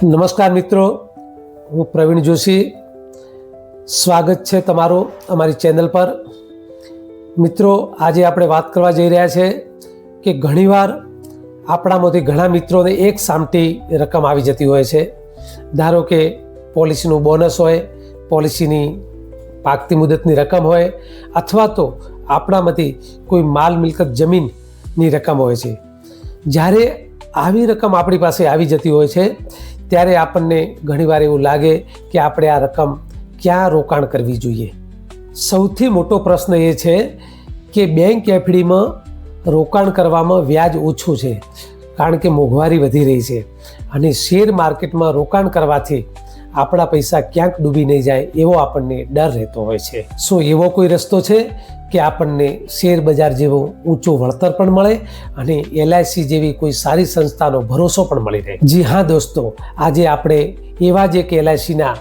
નમસ્કાર મિત્રો, હું પ્રવીણ જોશી. સ્વાગત છે તમારું અમારી ચેનલ પર. મિત્રો, આજે આપણે વાત કરવા જઈ રહ્યા છે કે ઘણીવાર આપણામાંથી ઘણા મિત્રોને એક સામટી રકમ આવી જતી હોય છે. ધારો કે પોલિસીનું બોનસ હોય, પોલિસીની પાકતી મુદતની રકમ હોય, અથવા તો આપણામાંથી કોઈ માલ મિલકત જમીનની રકમ હોય છે. જ્યારે આવી રકમ આપણી પાસે આવી જતી હોય છે ત્યારે આપણને ઘણીવાર એવું લાગે કે આપણે આ રકમ ક્યાં રોકાણ કરવી જોઈએ. સૌથી મોટો પ્રશ્ન એ છે કે બેંક એફડીમાં રોકાણ કરવામાં વ્યાજ ઓછું છે, કારણ કે મોંઘવારી વધી રહી છે, અને શેર માર્કેટમાં રોકાણ કરવાથી આપણા પૈસા ક્યાંક ડૂબી નહીં જાય એવો આપણને ડર રહેતો હોય છે. શું એવો કોઈ રસ્તો છે કે આપણને શેર બજાર જેવો ઊંચું વળતર પણ મળે અને LIC જેવી કોઈ સારી સંસ્થાનો ભરોસો પણ મળી રહે? જી હા દોસ્તો, આજે આપણે એવા જ એક LICના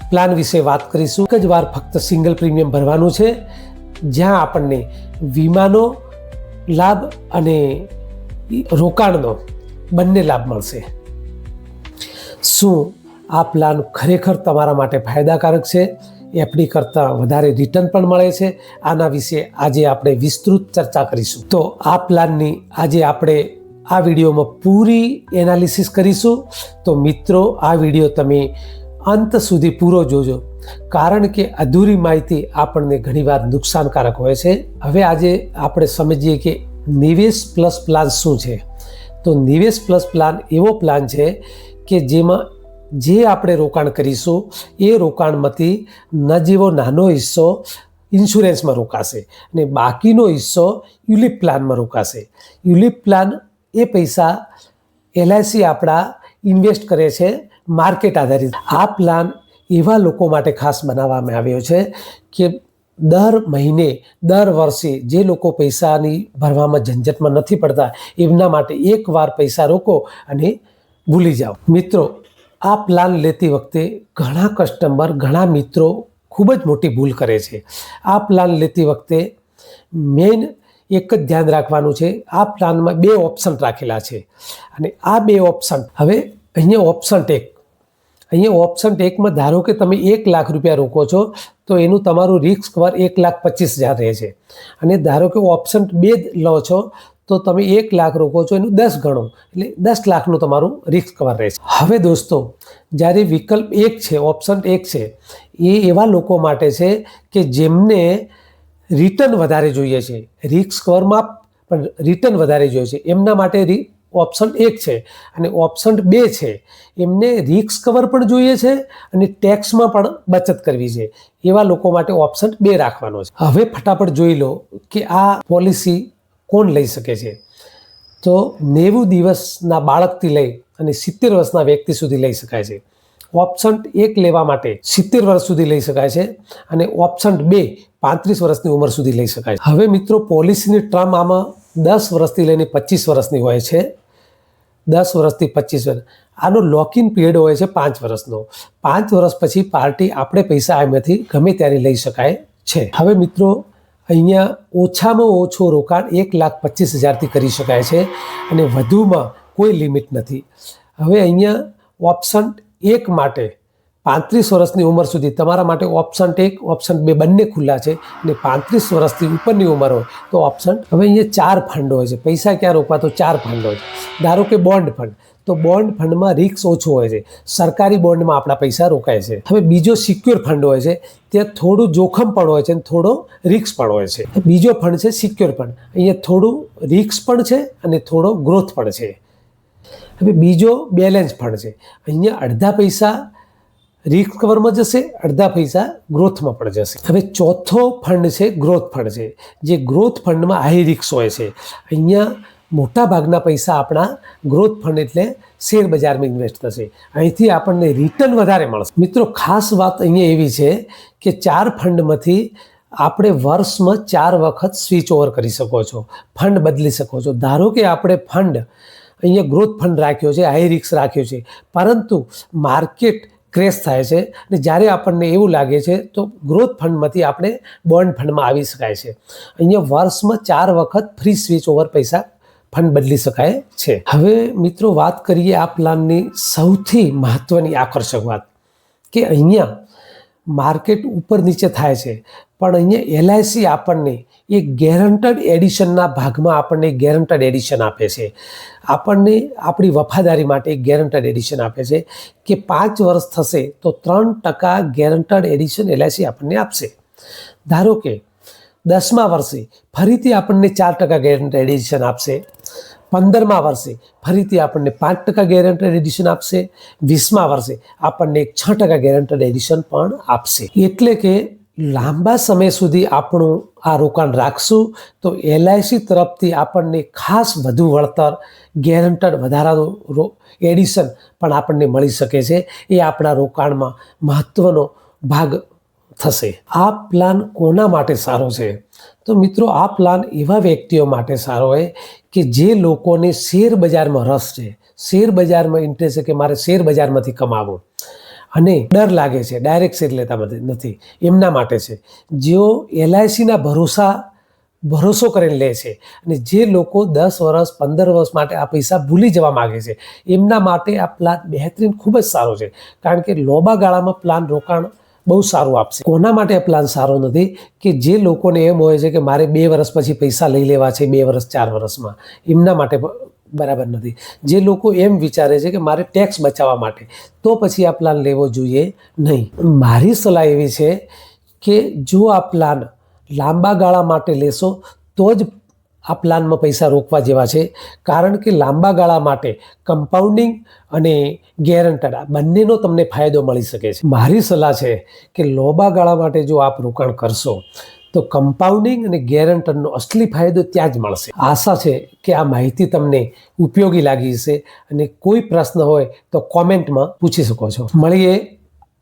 પ્લાન વિશે વાત કરીશું. એક જ વાર ફક્ત સિંગલ પ્રીમિયમ ભરવાનું છે, જ્યાં આપણને વીમાનો લાભ અને રોકાણનો બંને લાભ મળશે. શું આ પ્લાન ખરેખર તમારા માટે ફાયદાકારક છે? એફડી કરતાં વધારે રિટર્ન પણ મળે છે? આના વિશે આજે આપણે વિસ્તૃત ચર્ચા કરીશું. તો આ પ્લાનની આજે આપણે આ વિડીયોમાં પૂરી એનાલિસિસ કરીશું. તો મિત્રો, આ વિડીયો તમે અંત સુધી પૂરો જોજો, કારણ કે અધૂરી માહિતી આપણને ઘણીવાર નુકસાનકારક હોય છે. હવે આજે આપણે સમજીએ કે નિવેશ પ્લસ પ્લાન શું છે. તો નિવેશ પ્લસ પ્લાન એવો પ્લાન છે કે જેમાં જે આપણે રોકાણ કરીશું એ રોકાણમાંથી નજીવો નાનો હિસ્સો ઇન્સ્યોરન્સમાં રોકાશે અને બાકીનો હિસ્સો યુલિપ પ્લાનમાં રોકાશે. યુલિપ પ્લાન એ પૈસા LIC આપણા ઇન્વેસ્ટ કરે છે માર્કેટ આધારિત. આ પ્લાન એવા લોકો માટે ખાસ બનાવવામાં આવ્યો છે કે દર મહિને દર વર્ષે જે લોકો પૈસાની ભરવામાં ઝંઝટમાં નથી પડતા એમના માટે એકવાર પૈસા રોકો અને ભૂલી જાઓ. મિત્રો, આ પ્લાન લેતી વખતે ઘણા કસ્ટમર, ઘણા મિત્રો ખૂબ જ મોટી ભૂલ કરે છે. આ પ્લાન લેતી વખતે મેઇન એક જ ધ્યાન રાખવાનું છે, આ પ્લાનમાં 2 ઓપ્શન રાખેલા છે, અને આ 2 ઓપ્શન, હવે અહીંયા ઓપ્શન ટેકમાં ધારો કે તમે 1 લાખ રૂપિયા રોકો છો તો એનું તમારું રિસ્ક કવર 1,25,000 રહે છે, અને ધારો કે ઓપ્શન 2 લો છો તો તમે 1 લાખ રોકો છો એનું 10 ગણું, એટલે 10 લાખનું તમારું રિસ્ક કવર રહેશે. હવે દોસ્તો, જ્યારે વિકલ્પ 1 છે, ઓપ્શન 1 છે, એ એવા લોકો માટે છે કે જેમને રિટર્ન વધારે જોઈએ છે, રિસ્ક કવરમાં પણ રિટર્ન વધારે જોઈએ છે, એમના માટે ઓપ્શન 1 છે. અને ઓપ્શન 2 છે, એમને રિસ્ક કવર પણ જોઈએ છે અને ટેક્સમાં પણ બચત કરવી છે. એવા લોકો માટે ઓપ્શન 2 રાખવાનો છે. હવે ફટાફટ જોઈ લો કે આ પોલિસી કોણ લઈ શકે છે. તો 90 દિવસના બાળકથી લઈ અને 70 વર્ષના વ્યક્તિ સુધી લઈ શકાય છે. ઓપ્શન 1 લેવા માટે 70 વર્ષ સુધી લઈ શકાય છે, અને ઓપ્શન 2 35 વર્ષની ઉંમર સુધી લઈ શકાય છે. હવે મિત્રો, પોલિસીની ટર્મ આમાં 10 વર્ષથી લઈને 25 વર્ષની હોય છે. 10 વર્ષથી 25 વર્ષ. આનો લોકિન પીરિયડ હોય છે 5 વર્ષનો. 5 વર્ષ પછી પાર્ટી આપણે પૈસા એમાંથી ગમે ત્યારે લઈ શકાય છે. હવે મિત્રો, અહીંયા ઓછામાં ઓછું રોકાણ 1,25,000થી કરી શકાય છે, અને વધુમાં કોઈ લિમિટ નથી. હવે અહીંયા ઓપ્શન 1 માટે 35 વર્ષની ઉંમર સુધી તમારા માટે ઓપ્શન 1, ઓપ્શન 2 બંને ખુલ્લા છે, અને 35 વર્ષથી ઉપરની ઉંમર હોય તો ઓપ્શન. હવે અહીંયા 4 ફંડ હોય છે. પૈસા ક્યાં રોકવા? તો 4 ફંડ હોય છે. ધારો કે બોન્ડ ફંડ, તો બોન્ડ ફંડમાં રિસ્ક ઓછું હોય છે, સરકારી બોન્ડમાં આપણા પૈસા રોકાય છે. હવે બીજો સિક્યોર ફંડ હોય છે, ત્યાં થોડું જોખમ પણ હોય છે અને થોડો રિસ્ક પણ હોય છે. બીજો ફંડ છે સિક્યોર ફંડ. અહીંયા થોડું રિસ્ક પણ છે અને થોડો ગ્રોથ પણ છે. હવે બીજો બેલેન્સ ફંડ છે. અહીંયા અડધા પૈસા રિસ્ક કવરમાં જશે, અડધા પૈસા ગ્રોથમાં પણ જશે. હવે ચોથો ફંડ છે ગ્રોથ ફંડ છે, જે ગ્રોથ ફંડમાં હાઈ રિસ્ક હોય છે. અહીંયા મોટા ભાગના પૈસા આપણા ગ્રોથ ફંડ એટલે શેર બજારમાં ઇન્વેસ્ટ થશે. અહીંથી આપણને રિટર્ન વધારે મળશે. મિત્રો, ખાસ વાત અહીંયા એવી છે કે 4 ફંડમાંથી આપણે વર્ષમાં 4 વખત સ્વિચ ઓવર કરી શકો છો, ફંડ બદલી શકો છો. ધારો કે આપણે ફંડ અહીંયા ગ્રોથ ફંડ રાખ્યો છે, હાઈ રિસ્ક રાખ્યો છે, પરંતુ માર્કેટ ક્રેશ થાય છે અને જ્યારે આપણને એવું લાગે છે તો ગ્રોથ ફંડમાંથી આપણે બોન્ડ ફંડમાં આવી શકાય છે. અહીંયા વર્ષમાં 4 વખત ફ્રી સ્વિચ ઓવર પૈસા ફંડ બદલી શકાય છે. હવે મિત્રો વાત કરીએ આ પ્લાનની સૌથી મહત્વની આકર્ષક વાત કે અહીંયા માર્કેટ ઉપર નીચે થાય છે, પણ અહીંયા એલઆઈસી આપણને એક ગેરંટેડ એડિશનના ભાગમાં આપણને ગેરંટેડ એડિશન આપે છે. આપણને આપણી વફાદારી માટે એક ગેરંટેડ એડિશન આપે છે કે 5 વર્ષ થશે તો 3% ગેરંટેડ એડિશન એલઆઈસી આપણને આપશે. ધારો કે 10મા વર્ષે ફરીથી આપણને 4% ગેરંટેડ એડિશન આપશે, 15મા વર્ષે ફરીથી આપણને 5% ગેરંટેડ એડિશન આપશે, 20મા વર્ષે આપણને 6% ગેરંટેડ એડિશન પણ આપશે. એટલે કે લાંબા સમય સુધી આપણું આ રોકાણ રાખશું તો એલઆઈસી તરફથી આપણને ખાસ વધુ વળતર, ગેરંટેડ વધારાનું એડિશન પણ આપણને મળી શકે છે. એ આપણા રોકાણમાં મહત્વનો ભાગ થશે. આ પ્લાન કોના માટે સારો છે? તો મિત્રો આ પ્લાન એવા વ્યક્તિઓ માટે સારો હોય કે જે લોકોને શેર બજારમાં રસ છે, શેર બજારમાં ઇન્ટરેસ્ટ છે કે મારે શેર બજારમાંથી કમાવું અને ડર લાગે છે, ડાયરેક્ટ શેર લેતા નથી, એમના માટે છે. જેઓ એલઆઈસીના ભરોસો કરીને લે છે અને જે લોકો 10 વર્ષ 15 વર્ષ માટે આ પૈસા ભૂલી જવા માગે છે, એમના માટે આ પ્લાન બહેતરીન ખૂબ જ સારો છે. કારણ કે લાંબા ગાળામાં પ્લાન રોકાણ બહુ સારું આપશે. કોના માટે આ પ્લાન સારો નથી? કે જે લોકોને એમ હોય છે કે મારે 2 વર્ષ પછી પૈસા લઈ લેવા છે, 2 વર્ષ 4 વર્ષમાં, એમના માટે બરાબર નથી. જે લોકો એમ વિચારે છે કે મારે ટેક્સ બચાવવા માટે, તો પછી આ પ્લાન લેવો જોઈએ નહીં. મારી સલાહ એવી છે કે જો આ પ્લાન લાંબા ગાળા માટે લેશો તો જ આ પ્લાનમાં પૈસા રોકવા જેવા છે. કારણ કે લાંબા ગાળા માટે કમ્પાઉન્ડિંગ અને ગેરંટેડ આ બંનેનો તમને ફાયદો મળી શકે છે. મારી સલાહ છે કે લાંબા ગાળા માટે જો આપ રોકાણ કરશો તો કમ્પાઉન્ડિંગ અને ગેરંટેડનો અસલી ફાયદો ત્યાં જ મળશે. આશા છે કે આ માહિતી તમને ઉપયોગી લાગી હશે અને કોઈ પ્રશ્ન હોય તો કોમેન્ટમાં પૂછી શકો છો. મળીએ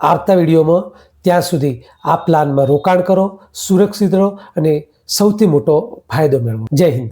આવતા વિડીયોમાં. ત્યાં સુધી આ પ્લાનમાં રોકાણ કરો, સુરક્ષિત રહો અને સૌથી મોટો ફાયદો મેળવો. જય હિન્દ.